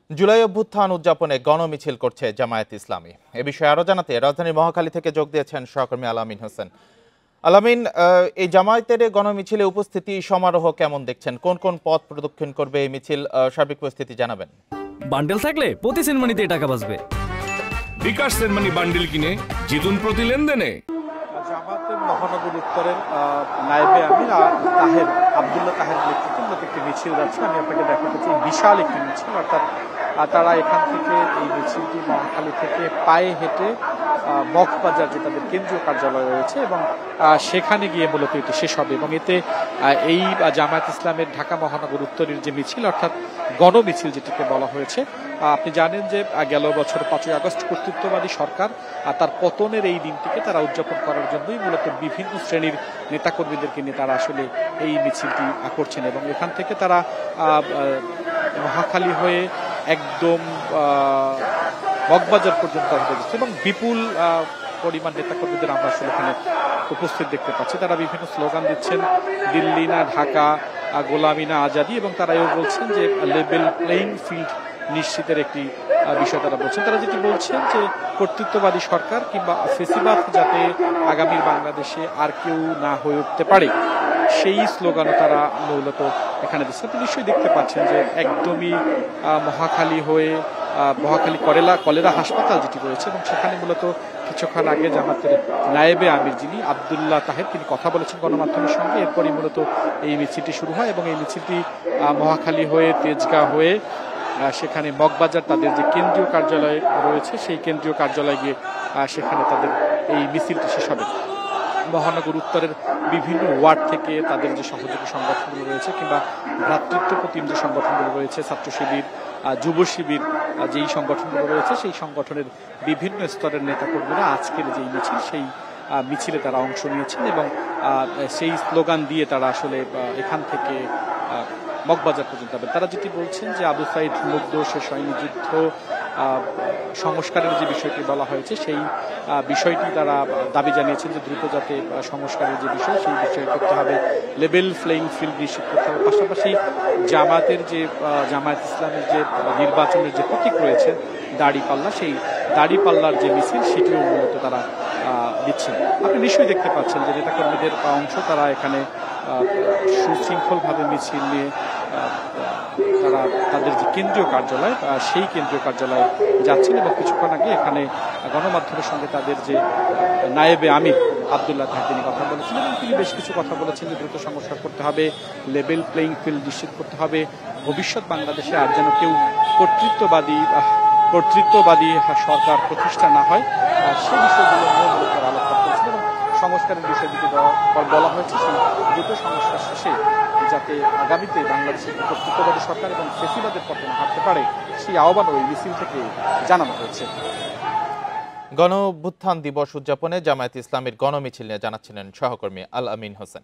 জুলাই অভ্যুত্থান উদযাপনে গণমিছিল করছে জামায়াত ইসলামী। এ বিষয়ে আরো জানাতে রাজধানীর মহাখালী থেকে যোগ দিয়েছেন সহকর্মী আলামিন হোসেন। আলামিন, এই জামায়াতের গণমিছিলে উপস্থিতি সমারোহ কেমন দেখছেন? কোন কোন পথ প্রদক্ষিণ করবে এই মিছিল? সার্বিক পরিস্থিতি জানাবেন। বান্ডেল থাকলে প্রতি সেনমানিতে টাকা বাঁচবে। বিকাশ সেনমানি বান্ডেল কিনে জিতুন প্রতি লেনদেনে। জামায়াতের মহানগর উত্তরের নায়েবে আমির আব্দুল্লাহ তাহের নেতৃত্বে একটি মিছিল যাচ্ছে। আমি আপনাকে দেখাতে চাই, বিশাল একটি মিছিল। অর্থাৎ তারা এখান থেকে এই মিছিলটি মহাখালী থেকে পায়ে হেঁটে মগবাজার যে তাদের কেন্দ্রীয় কার্যালয় রয়েছে এবং সেখানে গিয়ে মূলত এটি শেষ হবে। এবং এতে এই জামায়াত ইসলামের ঢাকা মহানগর উত্তরের যে মিছিল, অর্থাৎ গণমিছিল যেটিকে বলা হয়েছে, আপনি জানেন যে গেল বছর 5ই আগস্ট কর্তৃত্ববাদী সরকার তার পতনের এই দিনটিকে তারা উদযাপন করার জন্যই মূলত বিভিন্ন শ্রেণীর নেতাকর্মীদেরকে নিয়ে তারা আসলে এই মিছিলটি করছেন। এবং এখান থেকে তারা মহাখালী হয়ে একদম মগবাজার পর্যন্ত আসছে এবং বিপুল পরিমাণ নেতাকর্মীদের আমরা আসলে এখানে উপস্থিত দেখতে পাচ্ছি। তারা বিভিন্ন স্লোগান দিচ্ছেন, দিল্লি না ঢাকা, গোলামি না আজাদি, এবং তারা এও বলছেন যে লেভেল প্লেইং ফিল্ড নিশ্চিতের একটি বিষয় তারা বলছেন। তারা যেটি বলছেন যে কর্তৃত্ববাদী সরকার কিংবা ফেসিবাদ যাতে আগামী বাংলাদেশে আর কেউ না হয়ে উঠতে পারে, সেই স্লোগানও তারা মূলত এখানে দিচ্ছে। আপনি নিশ্চয়ই দেখতে পাচ্ছেন যে একদমই মহাখালী হয়ে মহাখালী কলেরা হাসপাতাল যেটি রয়েছে, এবং সেখানে মূলত কিছুক্ষণ আগে জামাতের নায়েবে আমির যিনি আব্দুল্লাহ তাহের, তিনি কথা বলেছেন গণমাধ্যমের সঙ্গে। এরপরই মূলত এই মিছিলটি শুরু হয় এবং এই মিছিলটি মহাখালী হয়ে তেজগাঁ হয়ে সেখানে মগবাজার তাদের যে কেন্দ্রীয় কার্যালয় রয়েছে, সেই কেন্দ্রীয় কার্যালয়ে গিয়ে সেখানে তাদের এই মিছিলটি শেষ হবে। মহানগর উত্তরের বিভিন্ন ওয়ার্ড থেকে তাদের যে সহযোগী সংগঠনগুলো রয়েছে কিংবা ভ্রাতৃত্ব প্রতিম যে সংগঠনগুলো রয়েছে, ছাত্র শিবির, যুব শিবির, যেই সংগঠনগুলো রয়েছে, সেই সংগঠনের বিভিন্ন স্তরের নেতাকর্মীরা আজকের যেই মিছিল, সেই মিছিলে তারা অংশ নিয়েছেন এবং সেই স্লোগান দিয়ে তারা আসলে এখান থেকে মগবাজার পর্যন্ত যাবেন। তারা যেটি বলছেন যে আবু সাইদ মুগ্ধ শেষ হয়নি যুদ্ধ, সংস্কারের যে বিষয়টি বলা হয়েছে, সেই বিষয়টি তারা দাবি জানিয়েছেন যে দ্রুত যাতে সংস্কারের যে বিষয়, সেই বিষয়ে করতে হবে, লেভেল প্লেইং ফিল্ড নিশ্চিত করতে হবে। পাশাপাশি জামায়াত ইসলামের যে নির্বাচনের যে প্রতীক রয়েছে দাড়িপাল্লা, সেই দাড়িপাল্লার যে মিছিল, সেটিও মূলত তারা দিচ্ছেন। আপনি নিশ্চয়ই দেখতে পাচ্ছেন যে নেতাকর্মীদের অংশ তারা এখানে সুশৃঙ্খলভাবে মিছিল নিয়ে তারা তাদের যে কেন্দ্রীয় কার্যালয়, সেই কেন্দ্রীয় কার্যালয়ে যাচ্ছেন। এবং কিছুক্ষণ আগে এখানে গণমাধ্যমের সঙ্গে তাদের যে নায়েবে আমির আব্দুল্লাহ তাহের, তিনি কথা বলেছেন এবং তিনি বেশ কিছু কথা বলেছেন যে দ্রুত সংস্কার করতে হবে, লেভেল প্লেইং ফিল্ড নিশ্চিত করতে হবে, ভবিষ্যৎ বাংলাদেশে আর যেন কেউ কর্তৃত্ববাদী সরকার প্রতিষ্ঠা না হয়, সেই বিষয়গুলো নিয়ে মূলত আলোচনা করেছেন। এবং সংস্কারের বিষয় যেটি বলা হয়েছে, সেই দ্রুত সংস্কার শেষে যাতে আগামীতে বাংলাদেশের কর্তৃত্ববাদী সরকার এবং ফেসিবাদের পথে না হাঁটতে পারে, সেই আহ্বান ওই মিছিল থেকে জানানো হয়েছে। গণ অভ্যুত্থান দিবস উদযাপনে জামায়াত ইসলামীর গণমিছিল নিয়ে জানাচ্ছিলেন সহকর্মী আলামিন হোসেন।